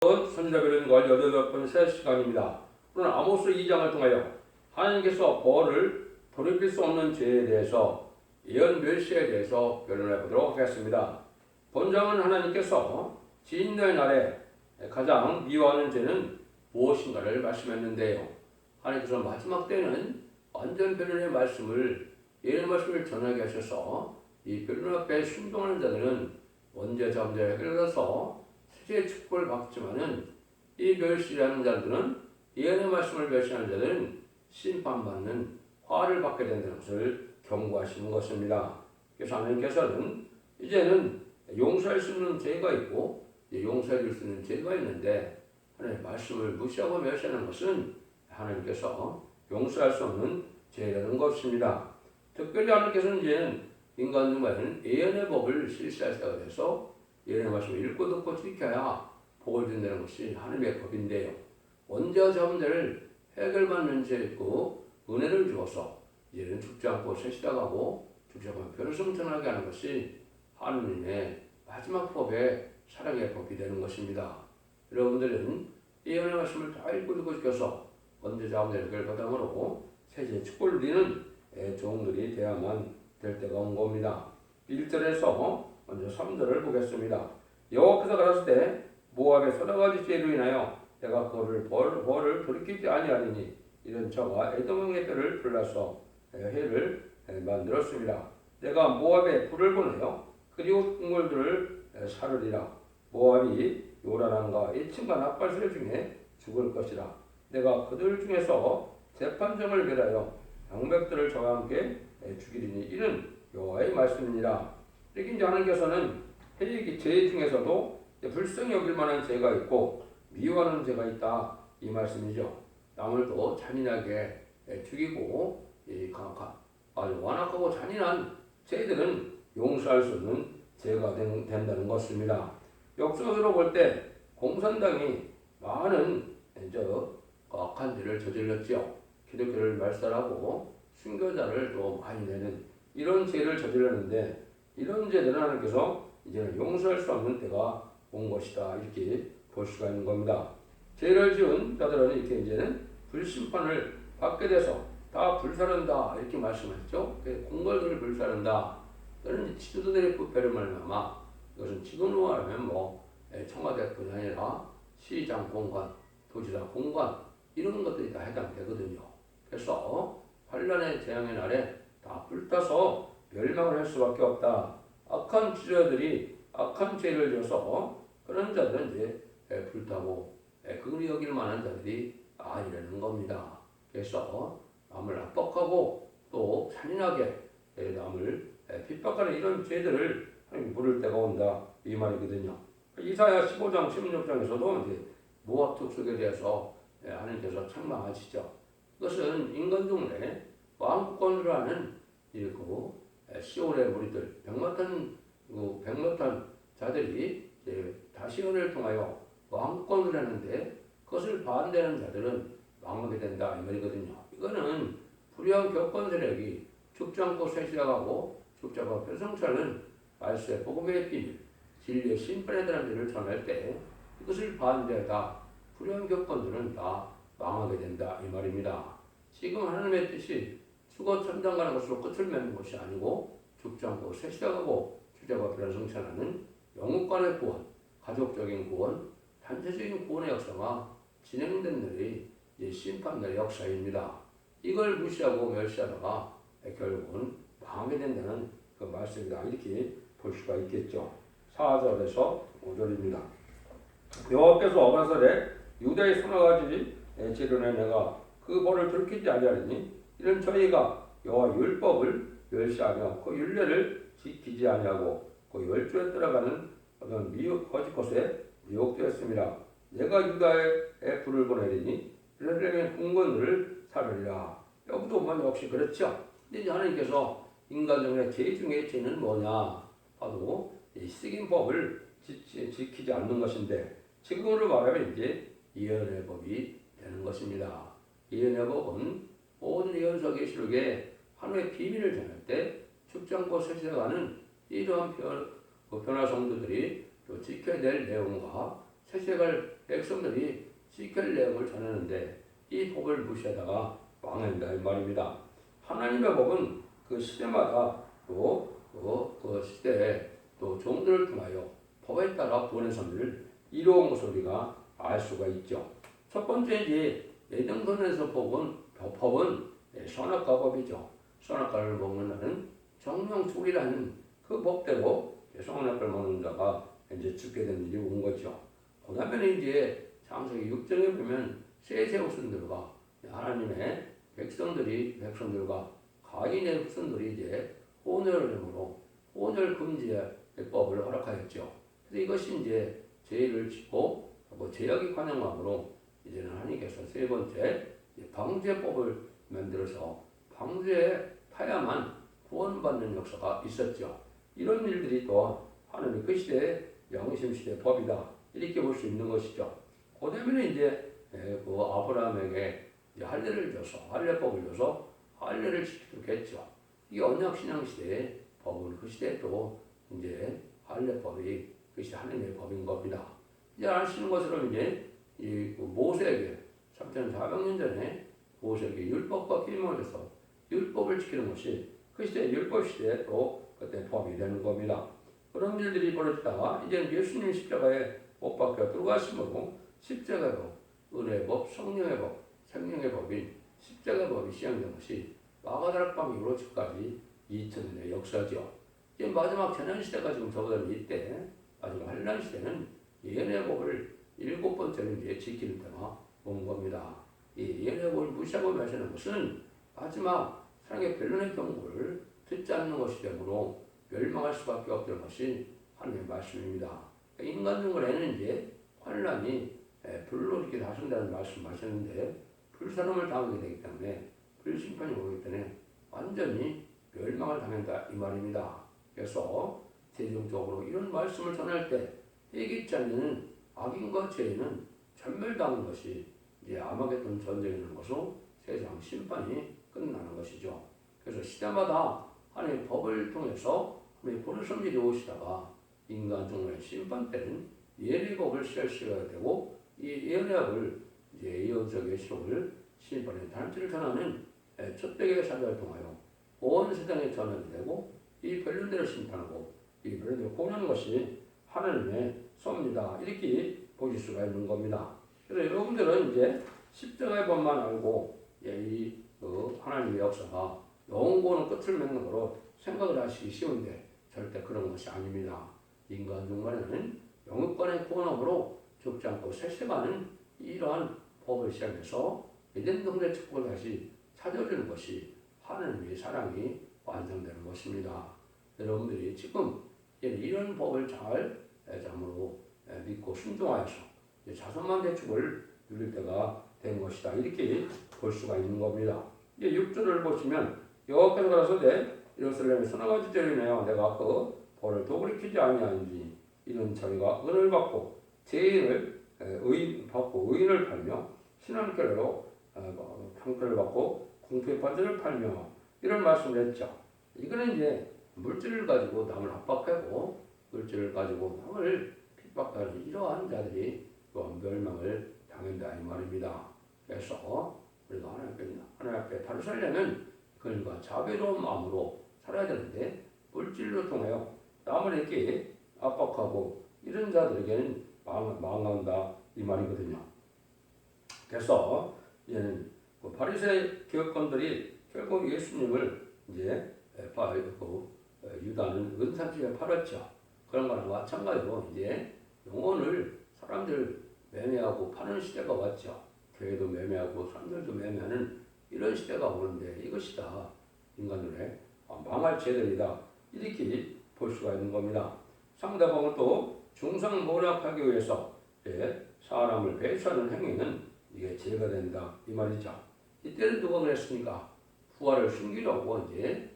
선지자별은 18번째 시간입니다. 오늘 아모스 2장을 통하여 하나님께서 벌을 돌이킬 수 없는 죄에 대해서 예언 멸시에 대해서 변론해 보도록 하겠습니다. 본장은 하나님께서 진노의 날에 가장 미워하는 죄는 무엇인가를 말씀했는데요. 하나님께서 마지막 때는 완전 변론의 말씀을 예언 말씀을 전하게 하셔서 이 변론 앞에 순종하는 자들은 원죄 잠죄에 끌려서 세계의 축복을 받지만은 이 멸시하는 자들은 예언의 말씀을 멸시하는 자들은 심판받는 화를 받게 된다는 것을 경고하시는 것입니다. 그래서 하나님께서는 이제는 용서할 수 있는 죄가 있고 용서해 줄 수 있는 죄가 있는데 하나님의 말씀을 무시하고 멸시하는 것은 하나님께서 용서할 수 없는 죄라는 것입니다. 특별히 하나님께서는 이제는 인간 중에는 예언의 법을 실시할 때가 돼서 예언의 말씀을 읽고 듣고 지켜야 복을 준다는 것이 하나님의 법인데요. 원죄와 자문제를 해결받는 죄 있고 은혜를 주어서 이제는 죽지 않고 세시다가고 죽지 않고 변성천하게 하는 것이 하나님의 마지막 법의 사랑의 법이 되는 것입니다. 여러분들은 예언의 말씀을 다 읽고 듣고 지켜서 원죄 자문제를 해결받음으로 세시의 축복을 누리는 종들이 되어야만 될 때가 온 겁니다. 1절에서 먼저 3절을 보겠습니다. 여호와께서 가라사대 때 모압의 서너 가지 죄로 인하여 내가 그를 벌을 돌이키지 아니하리니 이런 저가 에돔왕의 뼈를 불라서 해를 만들었습니다. 내가 모압에 불을 보내어 그리고 동물들을 사르리라. 모압이 요란함과 애침과 낯발소리 중에 죽을 것이라. 내가 그들 중에서 재판정을 멸하여 방백들을 저와 함께 죽이리니 이는 여호와의 말씀이니라. 이렇게 이제 하나님께서는 죄 중에서도 불쌍히 여길 만한 죄가 있고 미워하는 죄가 있다 이 말씀이죠. 남을 또 잔인하게 죽이고 아주 완악하고 잔인한 죄들은 용서할 수 없는 죄가 된다는 것입니다. 역사적으로 볼 때 공산당이 많은 악한 죄를 저질렀죠. 기독교를 말살하고 순교자를 또 많이 내는 이런 죄를 저질렀는데 이런 죄들은 하나님께서 이제는 용서할 수 없는 때가 온 것이다 이렇게 볼 수가 있는 겁니다. 죄를 지은 자들은 이렇게 이제는 불심판을 받게 돼서 다 불사른다 이렇게 말씀하셨죠. 공갈들을 불사른다. 또는 지도자들의 부패를 말미암아 이것은 지금으로 말하면 청와대뿐이 아니라 시장 공간, 도지사 공간 이런 것들이 다 해당되거든요. 그래서 환란의 재앙의 날에 다 불타서 멸망을 할 수밖에 없다. 악한 지도자들이 악한 죄를 져서 그런 자들은 이제 불타고 그걸 여길 만한 자들이 아니라는 겁니다. 그래서 남을 압박하고 또 잔인하게 남을 핍박하는 이런 죄들을 하나님 부를 때가 온다 이 말이거든요. 이사야 15장 16장에서도 이제 모압 특속에 대해서 하나님께서 책망하시죠. 그것은 인간 중에 왕권을 하는 시온의 무리들 백마탄 자들이 다시 은혜를 통하여 왕권을 하는데 그것을 반대하는 자들은 망하게 된다 이 말이거든요. 이거는 불의한 격권 세력이 죽지 않고 쇠시하고 죽지 않고 변성차는 말씀의 복음의 비밀 진리의 심판에 대한 일을 전할 때 이것을 반대하다 불의한 격권들은 다 망하게 된다 이 말입니다. 지금 하나님의 뜻이 죽어 천당 가는 것으로 끝을 맺는 것이 아니고 죽지 않고 쇠시하고 죽지 않고 변성차는 영국간의 구원, 가족적인 구원, 단체적인 구원의 역사가 진행된 날이 심판날의 역사입니다. 이걸 무시하고 멸시하다가 결국은 망하게 된다는 그 말씀이다 이렇게 볼 수가 있겠죠. 4절에서 5절입니다. 여호와께서 가라사대 유다의 서너 가지 죄로는 내가 그 벌을 돌이키지 아니하리니 이런 저희가 여호와 율법을 멸시하며 그 율례를 지키지 아니하고 그 열조에 들어가는 어떤 거짓 것에 미혹되었습니다. 내가 유다에 불을 보내리니 이스라엘의 궁궐을 사르리라. 여기도 역시 그렇죠. 근데 이제 하나님께서 인간 중에 죄 중에 죄는 뭐냐 하도 식인법을 지키지 않는 것인데 지금으로 말하면 이제 예언의 법이 되는 것입니다. 예언의 법은 모든 예언서 계시록에 하나님의 비밀을 전할 때 죽지 않고 세세가는 이러한 변화 성도들이 지켜야 될 내용과 세세갈 백성들이 지킬 내용을 전하는데 이 법을 무시하다가 망한다 이 말입니다. 하나님의 법은 그 시대마다 그 시대에 또 종들을 통하여 법에 따라 구원의 섭리를 이루어온 것을 우리가 알 수가 있죠. 첫 번째 이제 예정선에서 법은 선악과 법이죠. 선악과를 먹는 자는 정령술이라는 그 법대로 선악과를 먹는 자가 이제 죽게 되는 일이 온 거죠. 그 다음에는 이제 창세기 6장에 보면 셋의 후손들과 하나님의 백성들과 가인의 후손들이 이제 혼혈으로 혼혈 금지의 법을 허락하였죠. 그래서 이것이 이제 죄를 짓고 죄악의 관영함으로 이제는 하나님께서 세 번째 방주법을 만들어서 방주에 타야만 구원받는 역사가 있었죠. 이런 일들이 또 하나님 그 시대의 영심 시대 법이다 이렇게 볼 수 있는 것이죠. 그 다음에 이제 그 아브라함에게 할례를 줘서 할례법을 줘서 할례를 지키도록 했죠. 이게 언약 신앙 시대의 법은 그 시대에 또 이제 할례법이 그 시대 하나님의 법인 겁니다. 이제 아시는 것처럼 이제 이 모세에게 3,400년 전에 모세에게 율법과 계명을 줘서 율법을 지키는 것이 그 시대 율법 시대에 또 그때 법이 되는 겁니다. 그런 일들이 벌어지다가 이제 예수님 십자가에 못 박혀 들어가심으로 십자가의 법, 은혜의 법, 성령의 법, 생명의 법인 십자가의 법이 시행된 것이 마가다락방 이후로 지금까지 2000년의 역사죠. 이제 마지막 재난시대가 지금 접어든 이때 마지막 환란시대는 예언의 법을 7번째로 이제 지키는 때가 온 겁니다. 이 예언의 법을 무시하고 멸시하는 것은 마지막 사랑의 변론의 경고를 듣지 않는 것이 되므로 멸망할 수밖에 없던 것이 하나님의 말씀입니다. 인간 중간에는 이제 환란이 불로 이렇게 다순다는 말씀하셨는데 불사름을 당하게 되기 때문에 불심판이 오기 때문에 완전히 멸망을 당한다 이 말입니다. 그래서 최종적으로 이런 말씀을 전할 때 예기치 않는 악인과 죄는 전멸당하는 것이 이제 아마겟돈 전쟁이 있는 것으로 세상 심판이 끝나는 것이죠. 그래서 시대마다 하나님의 법을 통해서 하나님의 본을 섬기게 오시다가 인간 중간의 심판 때는 예언의 법을 실시해야 되고 이 예언의 법을 이제 예언적의 시록을 심판의 단체를 전하는 첫대의 사자를 통하여 온 세상에 전하게 되고 이 변론대로 심판하고 이 변론대로 구원하는 것이 하나님의 섭니다. 이렇게 보실 수가 있는 겁니다. 그래서 여러분들은 이제 십자가의 법만 알고 이 하나님의 역사가 영원한 끝을 맺는 거로 생각을 하시기 쉬운데 절대 그런 것이 아닙니다. 인간 중간에는 영육간의 구원함으로 죽지 않고 세세가는 이러한 법을 시작해서 에덴 동네 축복을 다시 찾아주는 것이 하나님의 사랑이 완성되는 것입니다. 여러분들이 지금 이런 법을 잘 참으로 믿고 순종하여서 자손만 대축을 누릴 때가 된 것이다. 이렇게 볼 수가 있는 겁니다. 6절을 보시면 여호와께서 가라사대 예루살렘에 선악과지 죄인하여 내가 그 벌을 도그리키지 아니하는지 이는 저희가 은을 받고 죄인을 의인을 팔며 신앙결로 평가를 받고 공표의 반전을 팔며 이런 말씀을 했죠. 이거는 이제 물질을 가지고 남을 압박하고 물질을 가지고 남을 핍박하는 이러한 자들이 또한 멸망을 당한다 이 말입니다. 그래서 우리가 하나님 앞에 바로 살려면 그들과 자비로운 마음으로 살아야 되는데 물질로 통하여 남을 이렇게 압박하고 이런 자들에게는 망한다 이 말이거든요. 그래서 이제는 바리새 교역관들이 결국 예수님을 이제 유다는 은사주에 팔았죠. 그런 거랑 마찬가지로 이제 영혼을 사람들 매매하고 파는 시대가 왔죠. 교회도 매매하고 사람들도 매매하는 이런 시대가 오는데 이것이 다 인간들의 망할 죄들이다 이렇게 볼 수가 있는 겁니다. 상대방을 또 중상모략하기 위해서 사람을 배신하는 행위는 이게 죄가 된다 이 말이죠. 이때는 누가 그랬습니까? 부활을 숨기려고 이제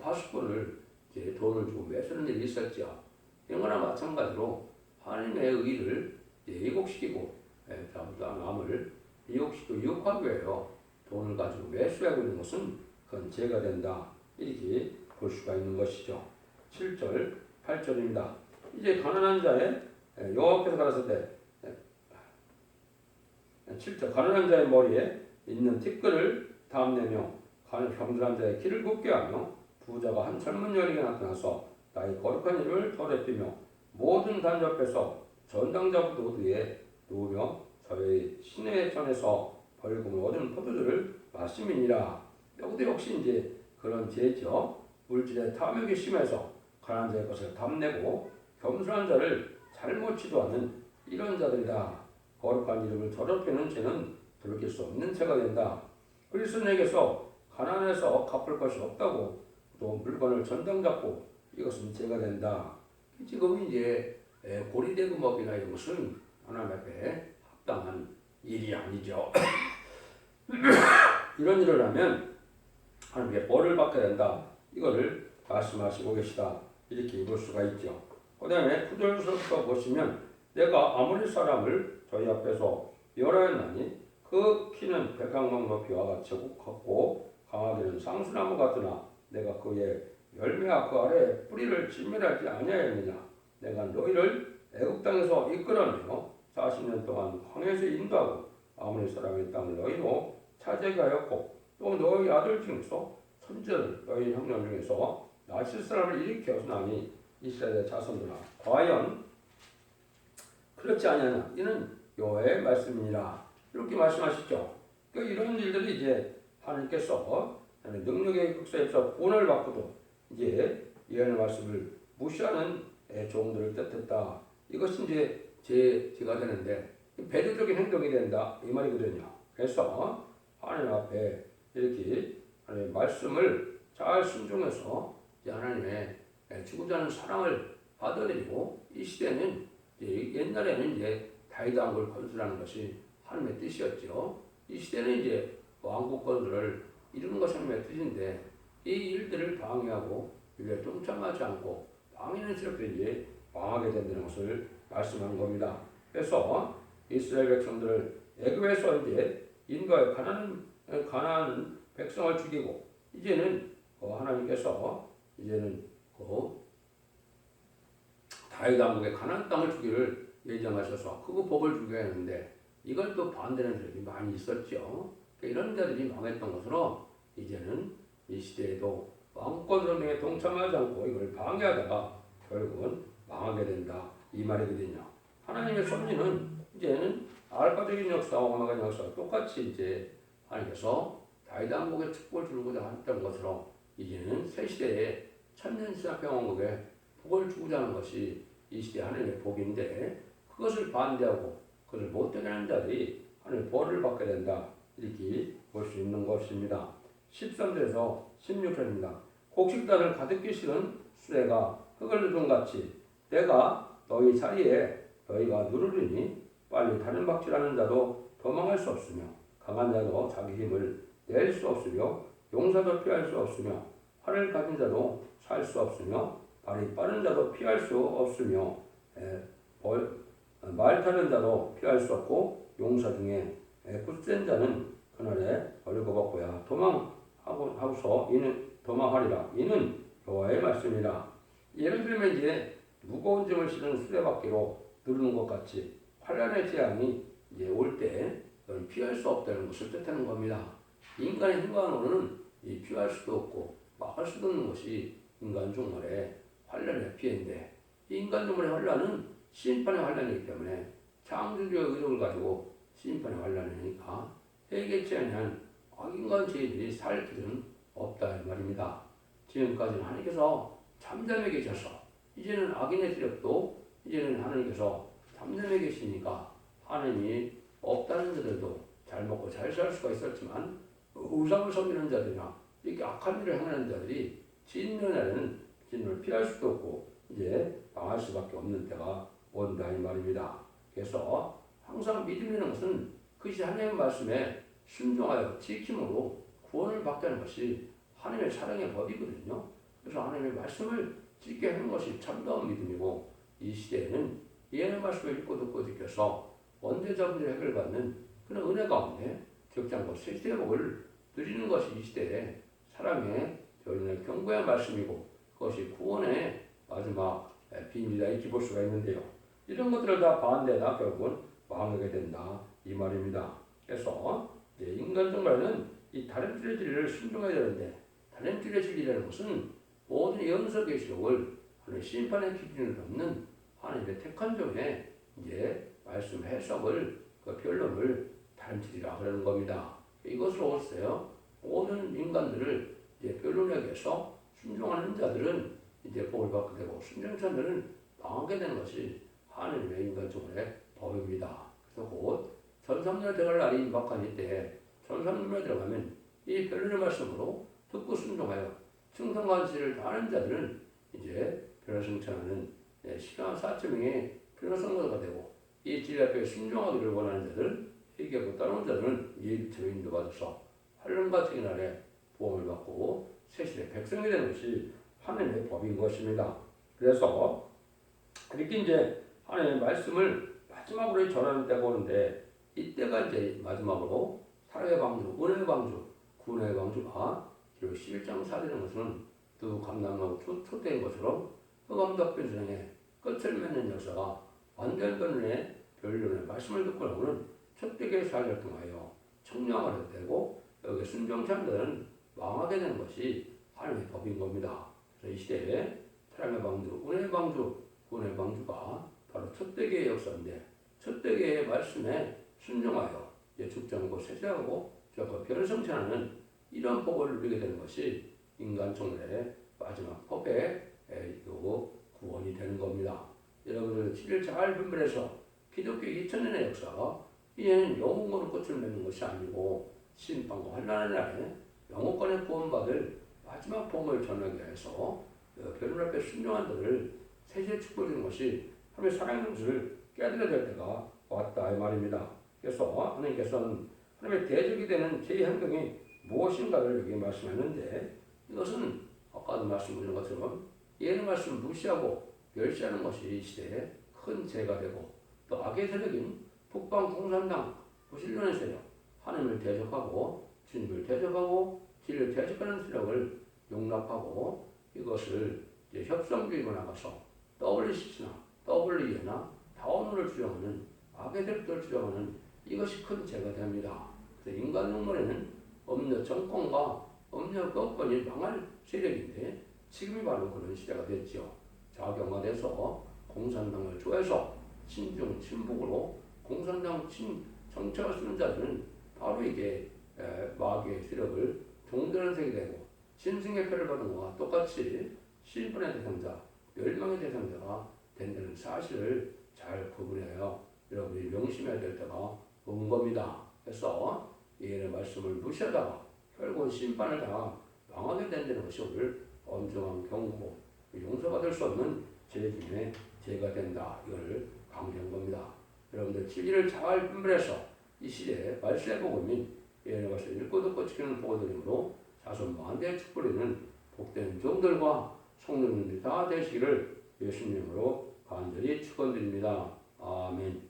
파수꾼을 돈을 주고 매수하는 일이 있었죠. 이런 거나 마찬가지로 하나님의 의를 왜곡시키고 남을 왜곡시키고 유혹하기 위해서 돈을 가지고 매수하고 있는 것은 그건 죄가 된다 이렇게 볼 수가 있는 것이죠. 7절 8절입니다. 이제 가난한 자의 여호와께서 가라사대 7절 가난한 자의 머리에 있는 티끌을 탐내며 겸손한 자의 길을 굽게 하며 부자가 한 젊은 여인에게 나타나서 나의 거룩한 이름을 더럽히며 모든 단접에서 전당자부 노드에 누우며 저의 시내 전에서 벌금을 얻은 포도주를 마심이니라. 여기도 역시 이제 그런 죄죠. 물질의 탐욕이 심해서 가난한 자의 것을 탐내고 겸손한 자를 잘못 지도하는 이런 자들이다. 거룩한 이름을 더럽히는 죄는 돌이킬 수 없는 죄가 된다. 그리스도인에게서 가난해서 갚을 것이 없다고 또 물건을 전당 잡고 이것은 죄가 된다. 지금 이제 고리대금업이나 이런 것은 하나님 앞에 합당한 일이 아니죠. 이런 일을 하면 하나님께 벌을 받게 된다. 이거를 말씀하시고 계시다. 이렇게 볼 수가 있죠. 그 다음에 9절부터 보시면 내가 아모리 사람을 저희 앞에서 멸하였나니 그 키는 백악망 높이와 같이 곱고 강하기는 상수나무 같으나 내가 그의 열매와 그 아래 뿌리를 진멸하지 아니하였느냐. 내가 너희를 애굽 땅에서 이끌어내어 40년 동안 광야에서 인도하고 아모리 사람의 땅을 너희로 차지하게 하였고 또 너희 아들 중에서 천지를 너희 형제 중에서 나실 사람을 일으켰나니 이스라엘의 자손들아 과연 그렇지 아니하냐. 이는 여호와의 말씀이니라. 이렇게 말씀하시죠. 그러니까 이런 일들이 이제 하나님께서 능력의 역사에서 구원을 받고도 이제 예언의 말씀을 무시하는 종들을 뜻했다. 이것이 이제 제가 되는데 배도적인 행동이 된다 이 말이거든요. 그래서 하나님 앞에 이렇게 하나님의 말씀을 잘 순종해서 하나님의 죽은 자는 사랑을 받아들이고 이 시대는 옛날에는 이제 다윗 왕국을 건설하는 것이 하나님의 뜻이었죠. 이 시대는 이제 왕국 건설을 이루는 것이 하나님의 뜻인데 이 일들을 방해하고 일에 동참하지 않고 방해하는 세력들이 이제 망하게 된다는 것을 말씀하는 겁니다. 그래서 이스라엘 백성들을 애굽에서 이제 인도하여 가나안 백성을 죽이고 이제는 하나님께서 이제는 다윗 왕국의 가나안 땅을 주기를 예정하셔서 그거 복을 주게 했는데 이걸 또 반대하는 자들이 많이 있었죠. 그러니까 이런 자들이 망했던 것으로 이제는 이 시대에도 왕권 선동에 동참하지 않고 이걸 방해하다가 결국은 망하게 된다 이 말이거든요. 하나님의 섭리는 이제는 알파적인 역사와 오메가적인 역사가 똑같이 이제 하나님께서 다윗 왕국의 축복을 주고자 했던 것으로 이제는 새 시대에 천년신학평왕국에 복을 주고자 하는 것이 이 시대 하나님의 복인데 그것을 반대하고 그것을 못되게 하는 자들이 하나님의 벌을 받게 된다 이렇게 볼 수 있는 것입니다. 13절에서 16절입니다. 곡식단을 가득히 실은 수레가 흙을 누른 같이 내가 너희 자리에 너희가 누르리니 빨리 다른 박질하는 자도 도망할 수 없으며 강한 자도 자기 힘을 낼 수 없으며 용사도 피할 수 없으며 활을 가진 자도 살 수 없으며 발이 빠른 자도 피할 수 없으며 말 타는 자도 피할 수 없고 용사 중에 굳센 자는 그날에 벌거벗고야 도망하고서 이는 도망하리라. 이는 여호와의 말씀이라. 예를 들면 이제 무거운 짐을 실은 수레바퀴로 누르는 것 같이 환란의 재앙이 이제 올 때 피할 수 없다는 것을 뜻하는 겁니다. 인간의 힘과로는 피할 수도 없고 막을 수도 없는 것이 인간 종말의 환란의 피해인데 이 인간 종말의 환란은 심판의 환란이기 때문에 창조주의 의력을 가지고 심판의 환란이니까 해결치 아니한 악인간 죄인들이 살 길은 없다 이 말입니다. 지금까지는 하나님께서 잠잠해 계셔서 이제는 악인의 세력도 이제는 하나님께서 잠잠해 계시니까 하나님이 없다는 자들도 잘 먹고 잘 살 수가 있었지만 우상을 섬기는 자들이나 이렇게 악한 일을 행하는 자들이 진노에는 진노를 피할 수도 없고 이제 망할 수밖에 없는 때가 온다 이 말입니다. 그래서 항상 믿음이라는 것은 그것이 하나님의 말씀에 순종하여 지킴으로 구원을 받게 하는 것이 하나님의 사랑의 법이거든요. 그래서 하나님의 말씀을 지키게 하는 것이 참다운 믿음이고 이 시대에는 예언의 말씀을 읽고 듣고 지켜서 원죄자분의 해결받는 그런 은혜 가운데 적장고 새 시대의 복을 누리는 것이 이 시대의 사랑의 저희는 경고의 말씀이고 그것이 구원의 마지막 비밀이다 이렇게 볼 수가 있는데요. 이런 것들을 다 반대다 결국은 망하게 된다 이 말입니다. 그래서 이제 인간 정말은 이 다림질의 진리를 순종해야 되는데 다림질의 진리라는 것은 모든 연서 계시록을 하나님의 심판의 기준을 넘는 하나님의 택한 종의 이제 말씀 해석을 그 변론을 다림질이라 그러는 겁니다. 이것으로 오세요. 모든 인간들을 이제 변론에 의해서 순종하는 자들은 이제 복을 받게 되고 순종하는 자들은 망하게 되는 것이 하나님의 인간 정원의 법입니다. 그래서 곧 전삼년에 들어갈 날이 임박하니 때 전삼년에 들어가면 이 변론의 말씀으로 듣고 순종하여 충성관시를 다하는 자들은 이제 변론 승천하는 시간 4.0의 변론 선거가 되고 이 진리 앞에 순종하기를 원하는 자들 회개하고 따르는 자들은 예비처럼 인도받아서 환란과 책임 아래 보험을 받고 세실의 백성이 되는 것이 하나님의 법인 것입니다. 그래서 이렇게 이제 하나님의 말씀을 마지막으로 전하는 때가 오는데 이때가 이제 마지막으로 사랑의 방주, 은혜의 방주, 구원의 방주가 기록 11장 4되는 것은 두 감남하고 초대인 것처럼 흑암덕 변선의 끝을 맺는 역사가 완전 변론의 변론의 말씀을 듣고 나오는 첫대기의 사역을 통하여 청량하게 되고 여기 순종자들은 망하게 되는 것이 하나님의 법인 겁니다. 그래서 이 시대에 사랑의 방주, 은혜의 방주, 구원의 방주가 바로 첫대기의 역사인데 첫대기의 말씀에 순종하여 죽정하고 세세하고 저거 변을 성취하는 이런 복을 누리게 되는 것이 인간 종말의 마지막 법의 구원이 되는 겁니다. 여러분들 진리를 잘 분별해서 기독교 2000년의 역사가 이제는 영혼으로 끝을 맺는 것이 아니고 심판과 환난의 날에 영혼권에 구원받을 마지막 복을 전하기 위해서 변론 앞에 순종한 자들을 세시에 축복해 주는 것이 하나님의 사랑의 것을 깨달아야 될 때가 왔다 이 말입니다. 그래서 하나님께서는 하나님의 대적이 되는 제2행동이 무엇인가를 여기 말씀하는데 이것은 아까도 말씀드린 것처럼 예의 말씀을 무시하고 멸시하는 것이 이 시대에 큰 죄가 되고 또 악의 세력인 북방 공산당 무신론의 세력 하나님을 대적하고 주님을 대적하고 진리를 대적하는 세력을 용납하고 이것을 이제 협상주의로 나가서 WCC나 WE나 다원을 주장하는 악의 세력들을 주장하는 이것이 큰 죄가 됩니다. 그래서 인간 용론에는 업력 정권과 업력 거권이 망할 세력인데 지금이 바로 그런 시대가 됐죠. 자경화돼서 공산당을 좋아해서 친중 친북으로 공산당 정책을 쓰는 자들은 바로 이게 마귀의 세력을 종되는 색이 되고 짐승의 표를 받은 것과 똑같이 실분의 대상자, 멸망의 대상자가 된다는 사실을 잘 구분해요. 여러분이 명심해야 될 때가 온 겁니다. 그래서 예의 말씀을 무시하다가 결국은 심판을 당하 망하게 된다는 것이 오늘 엄중한 경고, 용서받을 수 없는 죄 중에 죄가 된다. 이걸 강조한 겁니다. 여러분들 진리를 잘 분별해서 이 시대에 말씀의 복음인 예의 말씀 읽고 듣고 지키는 복음으로 자손 만대의 축복이는 복된 종들과 성도님들이 다 되시기를 예수님으로 간절히 축원드립니다. 아멘.